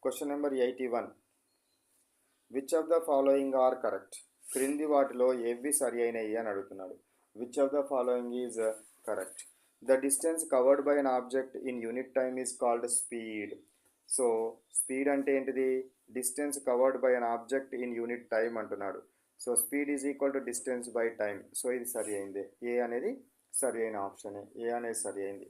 Question number 81. Which of the following are correct? క్రింది వాటిలో ఏవి సరి అయినవి అని అడుగుతున్నాడు. Which of the following is correct? The distance covered by an object in unit time is called speed. So speed అంటే ఏంటిది? Distance covered by an object in unit time అంటున్నాడు. So speed is equal to distance by time. So ఇది సరి అయింది. ఏ అనేది సరి అయిన ఆప్షనే. ఏ అనేది సరి అయింది.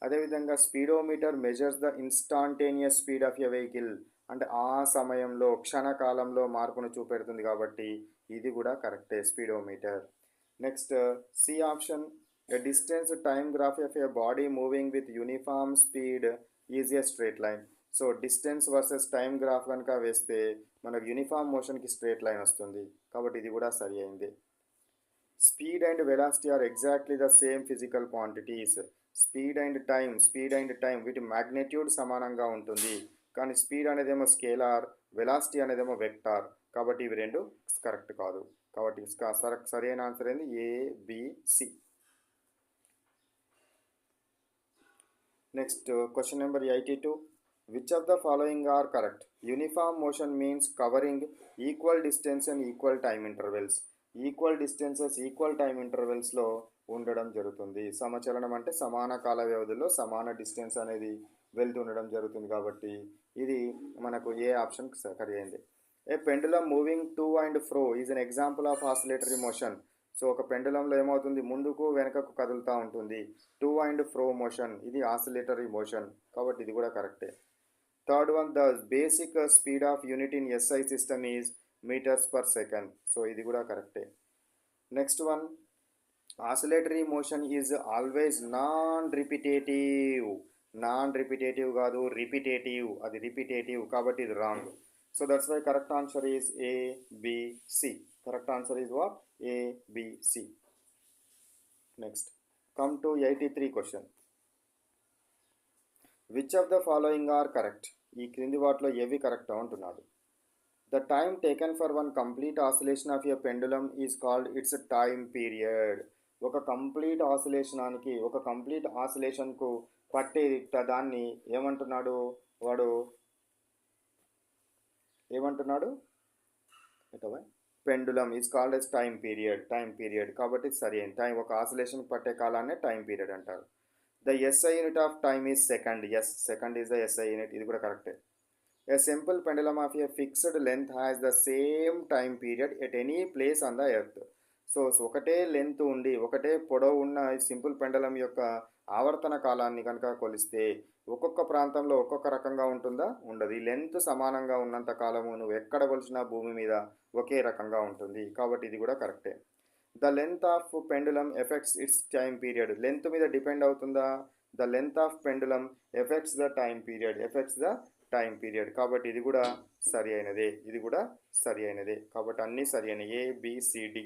అదేవిధంగా speedometer measures the instantaneous speed of a vehicle. అంటే ఆ సమయంలో క్షణకాలంలో మార్పును చూపెడుతుంది కాబట్టి ఇది కూడా కరెక్టే, speedometer. Next C option. A distance time graph of a body moving with uniform speed is a straight line. So distance versus time graph కనుక వేస్తే మనకు యూనిఫామ్ మోషన్కి స్ట్రేట్ లైన్ వస్తుంది కాబట్టి ఇది కూడా సరి అయింది. Speed and velocity are exactly the same physical quantities. Speed and time వీటి మ్యాగ్నిట్యూడ్ సమానంగా ఉంటుంది, కానీ స్పీడ్ అనేదేమో స్కేలార్, వెలాసిటీ అనేదేమో వెక్టార్. కాబట్టి ఇవి రెండు కరెక్ట్ కాదు. కాబట్టి సరైన ఆన్సర్ ఏంది? A B C. Next question number 82. Which of the following are correct? Uniform motion means covering equal distance and equal time intervals. Equal distances equal time ఇంటర్వెల్స్లో ఉండడం జరుగుతుంది. సమచలనం అంటే సమాన కాల వ్యవధిలో సమాన డిస్టెన్స్ అనేది వెళ్తుండడం జరుగుతుంది కాబట్టి ఇది మనకు ఏ ఆప్షన్ సరి అయింది. A pendulum moving to and fro is an example of oscillatory motion. So ఒక పెండులంలో ఏమవుతుంది? ముందుకు వెనకకు కదులుతూ ఉంటుంది. టు అండ్ ఫ్రో మోషన్ ఇది ఆసిలేటరీ మోషన్ కాబట్టి ఇది కూడా కరెక్టే. Third one, the basic speed of unit in SI system is metres per second. So ఇది కూడా కరెక్టే. Next one, oscillatory motion is always non repetitive కాదు, రిపిటేటివ్. అది రిపిటేటివ్ కాబట్టి ఇది wrong. So that's why correct answer is ABC. Correct answer is what? ABC. Next come to 83 question. Which of the following are correct? ఈ క్రింది వాటిలో ఏవి correct అంటున్నాడు. The time taken for one complete oscillation of a pendulum is called its time period. ఒక complete ఆసిలేషన్కు పట్టే దాన్ని ఏమంటున్నాడు? Pendulum is called as time period కాబట్టి సరి అయిన టైం ఒక ఆసిలేషన్ పట్టే కాలాన్ని టైం పీరియడ్ అంటారు. The SI unit of time is second. Second is the SI unit. ఇది కూడా కరెక్టే. A simple pendulum of a fixed length has the same time period at any place on the earth. So ఒకటే length ఉండి ఒకటే పొడవు ఉన్న simple పెండలం యొక్క ఆవర్తన కాలాన్ని కనుక కొలిస్తే ఒక్కొక్క ప్రాంతంలో ఒక్కొక్క రకంగా ఉంటుందా? ఉండదు. ఈ లెంత్ సమానంగా ఉన్నంత కాలము నువ్వు ఎక్కడ కొలిసినా భూమి మీద ఒకే రకంగా ఉంటుంది కాబట్టి ఇది కూడా కరెక్టే. The length of pendulum effects its time period. Length మీద డిపెండ్ అవుతుందా? The length of pendulum effects the time period కాబట్టి ఇది కూడా సరి అయినదే. కాబట్టి అన్నీ సరి అయినవి, ఏబిసిడి.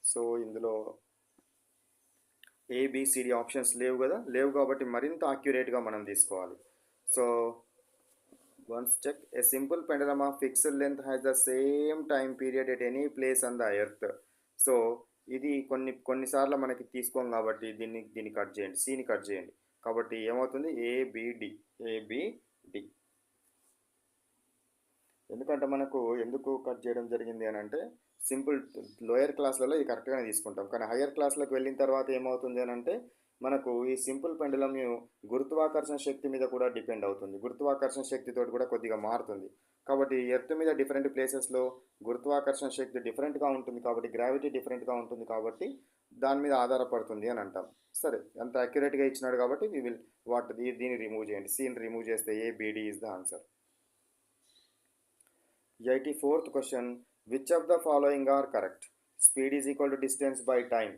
సో ఇందులో ఏబిసిడి ఆప్షన్స్ లేవు కాబట్టి మరింత అక్యురేట్గా మనం తీసుకోవాలి. So once check. A simple pendulum of fixed length has the same time period at any place on the earth. So ఇది కొన్నిసార్లు మనకి తీసుకోం కాబట్టి దీన్ని కట్ చేయండి, సిని కట్ చేయండి. కాబట్టి ఏమవుతుంది? ఏబిడి. ఎందుకంటే మనకు ఎందుకు కట్ చేయడం జరిగింది అని అంటే సింపుల్ లోయర్ క్లాస్లలో ఇది కరెక్ట్గానే తీసుకుంటాం, కానీ హయ్యర్ క్లాస్లోకి వెళ్ళిన తర్వాత ఏమవుతుంది అని అంటే మనకు ఈ సింపుల్ పెండులం గురుత్వాకర్షణ శక్తి మీద కూడా డిపెండ్ అవుతుంది. గురుత్వాకర్షణ శక్తితో కూడా కొద్దిగా మారుతుంది కాబట్టి ఎర్త్ మీద డిఫరెంట్ ప్లేసెస్లో గురుత్వాకర్షణ శక్తి డిఫరెంట్గా ఉంటుంది కాబట్టి గ్రావిటీ డిఫరెంట్గా ఉంటుంది కాబట్టి దాని మీద ఆధారపడుతుంది అని అంటాం. సరే, అంత అక్యురేట్గా ఇచ్చినాడు కాబట్టి దీన్ని రిమూవ్ చేయండి. సీని రిమూవ్ చేస్తే ABD is the answer. 84th question. Which of the following are correct? Speed is equal to distance by time.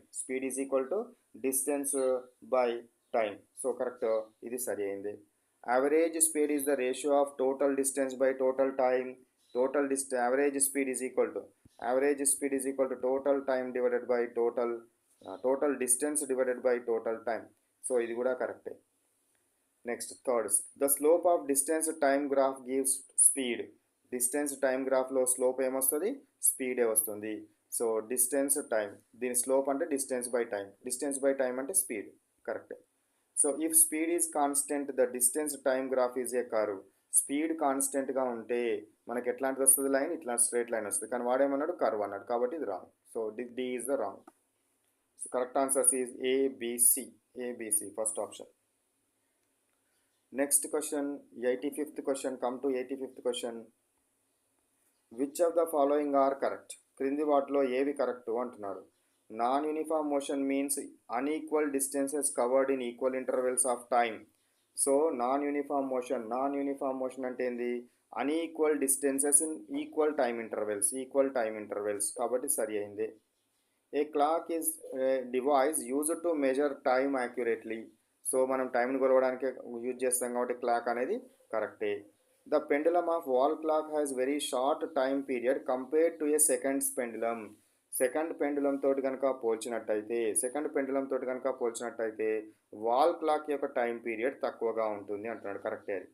So correct. ఇది సరి అయింది. Average speed is the ratio of total distance by total time. Average speed is equal to total time divided by total distance divided by total time. So ఇది కూడా కరెక్టే. Next third, the slope of distance time graph gives speed. Distance time గ్రాఫ్లో slope ఏమొస్తుంది? స్పీడే వస్తుంది. So distance time, దీని slope అంటే distance by time అంటే speed. కరెక్టే. So if speed is constant the distance time graph is a curve. Speed కాన్స్టెంట్గా ఉంటే మనకి ఎట్లాంటిది వస్తుంది లైన్, ఇట్లా స్ట్రేట్ లైన్ వస్తుంది. కానీ వాడేమన్నాడు కర్వ్ అన్నాడు, కాబట్టి ఇది wrong. So D is the wrong. Correct answers is ABC. ABC first option. Next question 85th question. Come to 85th question. Which of the following are correct? క్రింది వాటిలో ఏవి correct అంటున్నాడు. Non uniform motion means unequal distances covered in equal intervals of time. So non uniform motion అంటే ఏంది? Unequal distances in equal time intervals, కాబట్టి సరి అయింది. A clock is device used to measure time accurately. So మనం టైంని కొలవడానికి use చేస్తాం కాబట్టి క్లాక్ అనేది కరెక్టే. The pendulum of wall clock has very short time period compared to a seconds pendulum. Second pendulum తోటి కనుక పోల్చినట్టయితే వాల్ క్లాక్ యొక్క టైం పీరియడ్ తక్కువగా ఉంటుంది అంటున్నాడు. కరెక్టే అది.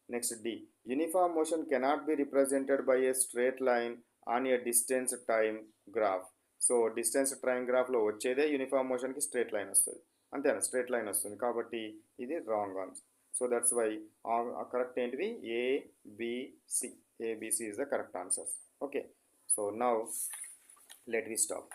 Next D. Uniform motion cannot be represented by a straight line on a distance time graph. So distance time గ్రాఫ్లో వచ్చేదే యూనిఫామ్ మోషన్కి స్ట్రేట్ లైన్ వస్తుంది, అంతేనా? స్ట్రేట్ లైన్ వస్తుంది, కాబట్టి ఇది wrong answer. So that's why correct ఏంటిది? A B C. A B C is the correct answers. Okay, so now let me stop.